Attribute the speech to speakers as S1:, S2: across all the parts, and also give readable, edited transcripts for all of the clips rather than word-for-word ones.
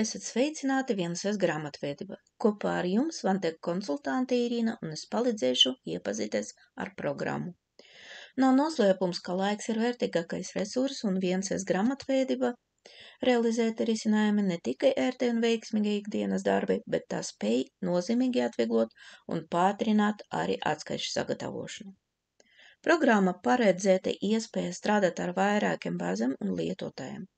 S1: Esat sveicināti Vienas grāmatvedība. Kopā ar jums Vantek konsultante Irīna un es palīdzēšu iepazīties ar programmu. Nav noslēpums, ka laiks ir vērtīgākais resurs un Vienas grāmatvedība realizēt risinājumi ne tikai ērti un veiksmīgi ikdienas darbi, bet tā spēj nozīmīgi atvieglot un pātrināt arī atskaišu sagatavošanu. Programma paredzēta iespēja strādāt ar vairākiem bāzēm un lietotājiem.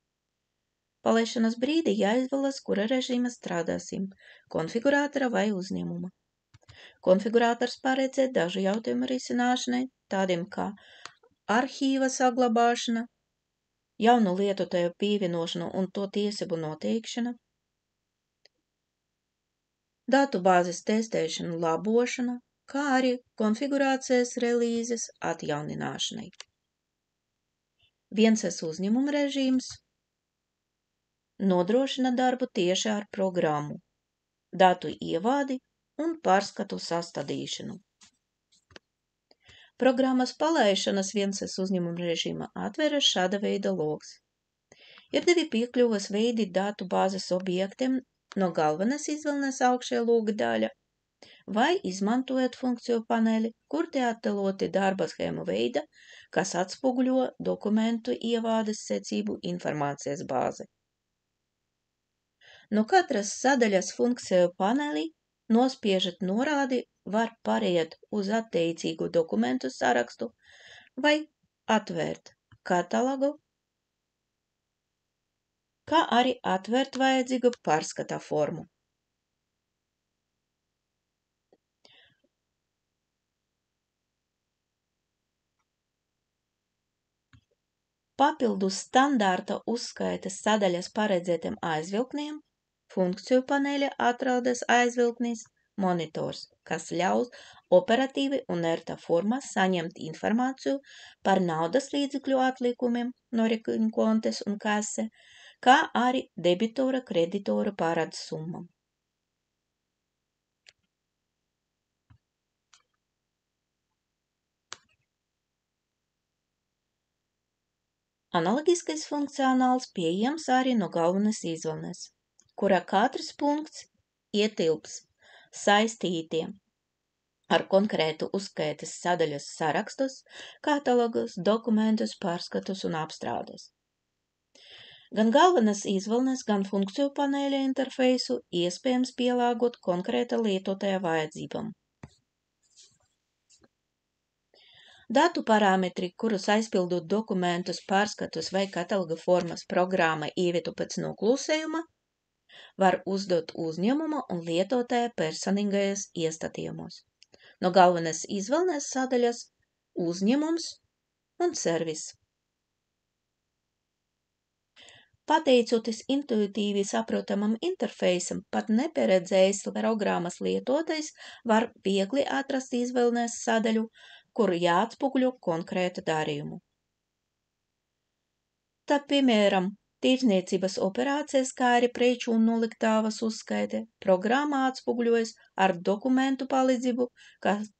S1: Palaišanas brīdī jāizvēlas, kura režīma strādāsim – konfigurātora vai uzņēmuma. Konfigurātors paredzēt dažu jautājumu risināšanai, tādiem kā arhīva saglabāšana, jaunu lietotāju pievienošana un to tiesību noteikšana, datu bāzes testēšana, labošana, kā arī konfigurācijas relīzes atjaunināšanai. Vienas uzņēmuma režīms nodrošina darbu tieši ar programmu, datu ievādi un pārskatu sastādīšanu. Programmas palaišanas Vienas uzņēmuma režīma atveras šāda veida logs. Ir divi piekļuves veidi datu bāzes objektiem no galvenās izvēles augšējā loga daļa, vai izmantojot funkciju paneli, kur te attēloti darba schēmu veida, kas atspoguļo dokumentu ievādes secību informācijas bāzi. No katras sadaļas funkciju panelī, nospiežot norādi, var pāriet uz attiecīgu dokumentu sarakstu vai atvērt katalogu, kā arī atvērt vajadzīgu pārskata formu. Papildus standarta uzskaites sadaļas paredzētiem aizvilkniem, funkciju paneļa atrodas aizvilknis monitors, kas ļaus operatīvi un ērtā formā saņemt informāciju par naudas līdzekļu atlikumiem no rēķina kontes un kase, kā arī debitora kreditora parādu summām. Analogiskais funkcionāls pieejams arī no galvenās izvēles, kurā katrs punkts ietilps saistītiem ar konkrētu uzskaites sadaļas sarakstus, katalogus, dokumentus, pārskatus un apstrādes. Gan galvenās izvēles, gan funkciju paneļa interfeisu iespējams pielāgot konkrēta lietotāja vajadzībām. Datu parametri, kurus aizpildot dokumentus, pārskatus vai kataloga formas programma ievieto pēc noklusējuma, var uzdot uzņēmuma un lietotāja personīgajos iestatījumos. No galvenās izvēles sadaļas uzņēmums un servis. Pateicoties intuitīvi saprotamam interfeisam, pat nepieredzējis programmas lietotājs var viegli atrast izvēles sadaļu, kur jāatspoguļo konkrēta darījumu. Tā, piemēram, tirdzniecības operācijas, kā arī preču un noliktavas uzskaite, programmā atspoguļojas ar dokumentu palīdzību, kas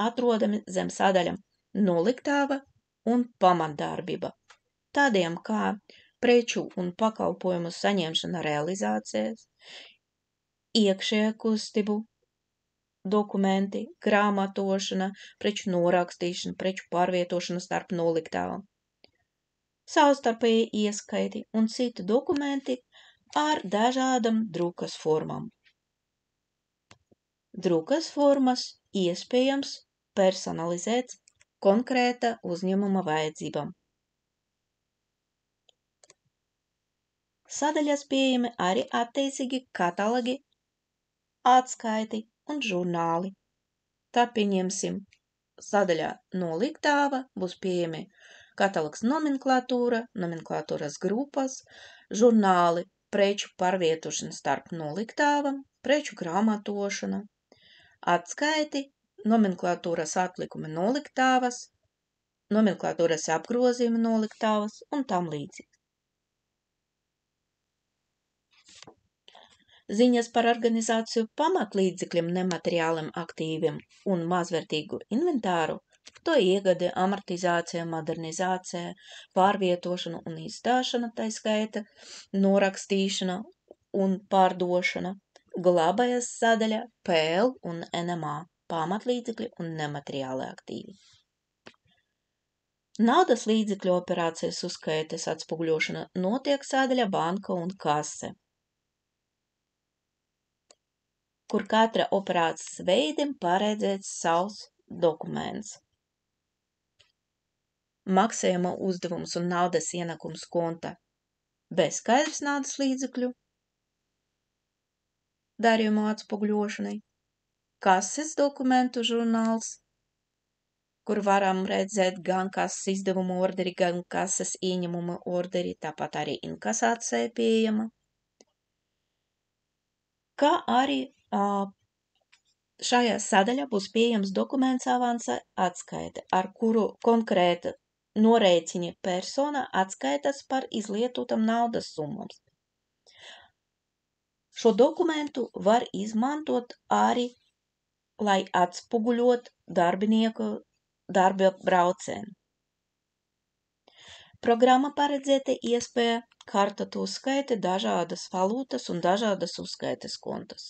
S1: atrodami zem sadaļām noliktava un pamatdarbība, tādiem kā preču un pakalpojumu saņemšana realizācijas, iekšējā kustību dokumenti, grāmatošana, preču norakstīšana, preču pārvietošana starp noliktavām, savstarpēji ieskaiti un citi dokumenti ar dažādām drukas formām. Drukas formas iespējams personalizēt konkrēta uzņēmuma vajadzībām. Sadaļas pieejami arī attiecīgi katalogi, atskaiti un žurnāli. Tā, pieņemsim, sadaļā noliktava būs pieejami katalogs nomenklatūra, nomenklatūras grupas, žurnāli, preču pārvietošana starp noliktavām, preču grāmatošana, atskaiti, nomenklatūras atlikumi noliktavas, nomenklatūras apgrozījumi noliktavas un tam līdzīgi. Ziņas par organizāciju pamatlīdzekļiem, nemateriāliem aktīviem un mazvērtīgu inventāru, to iegade, amortizācija, modernizācija, pārvietošana un izdāšana, tā skaita, norakstīšana un pārdošana, glabājas sadaļa PL un NMA, pamatlīdzekļi un nemateriāli aktīvi. Naudas līdzekļu operācijas uzskaites atspoguļošana notiek sadaļa banka un kase, kur katra operācijas veidim paredzēts savs dokuments. Maksājuma uzdevums un naudas ienākums konta bez skaidrs naudas līdzekļu darījumu atspoguļošanai, kases dokumentu žurnāls, kur varam redzēt gan kases izdevumu orderi, gan kases ieņemumu orderi, tāpat arī inkasācija pieejama, kā arī šajā sadaļā būs pieejams dokuments avansa atskaite, ar kuru konkrēta norēķini persona atskaitas par izlietotam naudas summām. Šo dokumentu var izmantot arī, lai atspoguļot darbinieku darba braucienu. Programma paredzēta iespēja kartot uzskaiti dažādas valūtas un dažādas uzskaites kontas.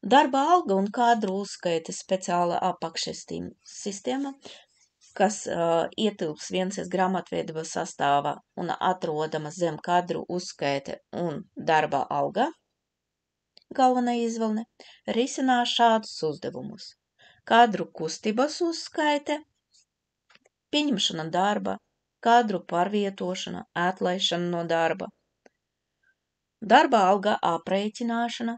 S1: Darba alga un kadru uzskaites speciāla apakšsistēma, kas ietilps vienas grāmatvedības sastāvā un atrodama zem kadru uzskaite un darba alga, galvenā izvēle, risinās šādus uzdevumus. Kadru kustības uzskaite, pieņemšana darba, kadru pārvietošana, atlaišana no darba, darba alga aprēķināšana,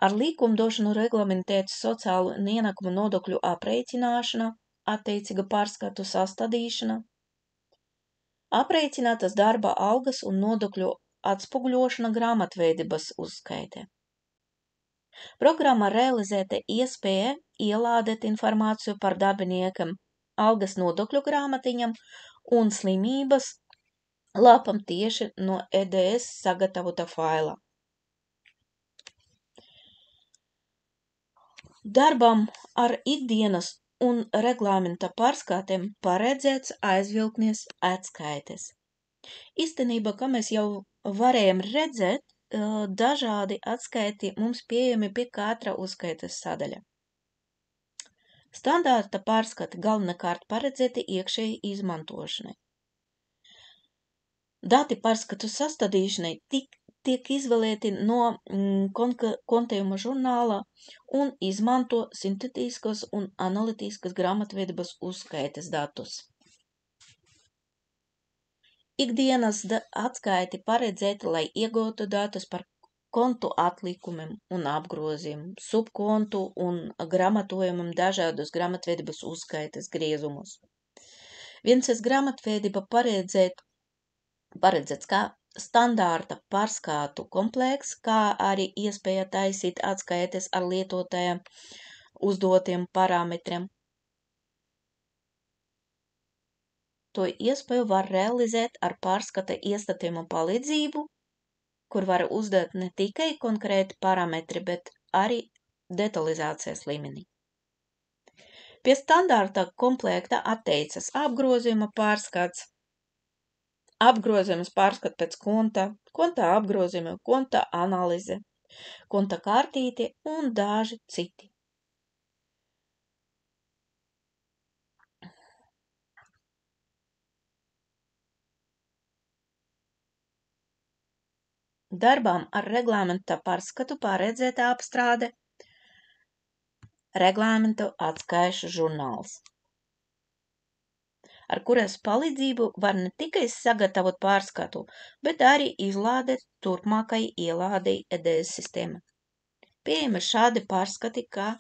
S1: ar likumdošanu reglamentēta sociālo un ienākumu nodokļu aprēķināšana, attiecīga pārskatu sastādīšana, aprēķinātas darba algas un nodokļu atspoguļošana grāmatvedības uzskaitē. Programma realizēta iespēja ielādēt informāciju par darbiniekam algas nodokļu grāmatiņam un slimības lapam tieši no EDS sagatavota faila. Darbam ar ikdienas un reglamenta pārskatiem paredzēts aizvilknes atskaites. Īstenībā, kā mēs jau varējām redzēt, dažādi atskaiti mums pieejami pie katra uzskaites sadaļa. Standarta pārskati galvenokārt paredzēti iekšēji izmantošanai. Dati pārskatu sastādīšanai tiek izvēlēti no kontējuma žurnāla un izmanto sintetiskas un analītiskas grāmatvedības uzskaites datus. Ikdienas atskaiti paredzēti, lai iegūtu datus par kontu atlikumiem un apgrozījumu, subkontu un gramatojumam dažādus grāmatvedības uzskaites griezumus. Vienas grāmatvedība paredzēts kā standārta pārskatu komplekss, kā arī iespēja taisīt atskaites ar lietotājiem uzdotiem parametriem. To iespēju var realizēt ar pārskata iestatējumu palīdzību, kur var uzdot ne tikai konkrēti parametri, bet arī detalizācijas līmenī. Pie standārta komplekta attiecas apgrozījuma pārskats, apgrozījums pārskat pēc konta, konta apgrozījuma, konta analīze, konta kārtīte un daži citi. Darbām ar reglamenta pārskatu paredzēta apstrāde reglamentu atskaišu žurnāls, ar kuras palīdzību var ne tikai sagatavot pārskatu, bet arī izlādēt turpmākai ielādei EDS sistēma. Pieejami šādi pārskati kā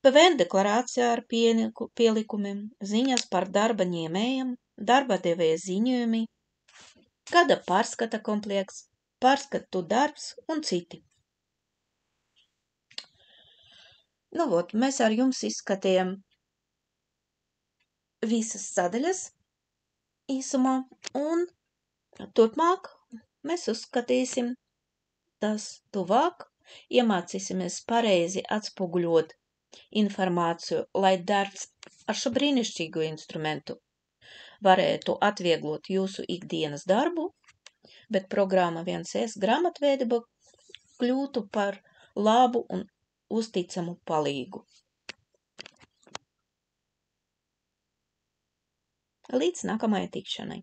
S1: PVN deklarācija ar pielikumiem, ziņas par darba ņēmējiem, darba devēja ziņojumi, gada pārskata komplekss, pārskatu darbs un citi. Mēs ar jums izskatījām visas sadaļas īsumā, un turpmāk mēs uzskatīsim tas tuvāk, iemācīsimies pareizi atspoguļot informāciju, lai darbs ar šo brīnišķīgu instrumentu varētu atvieglot jūsu ikdienas darbu bet programma 1S grāmatvedība kļūtu par labu un uzticamu palīgu. Līdz nākamajai tikšanai!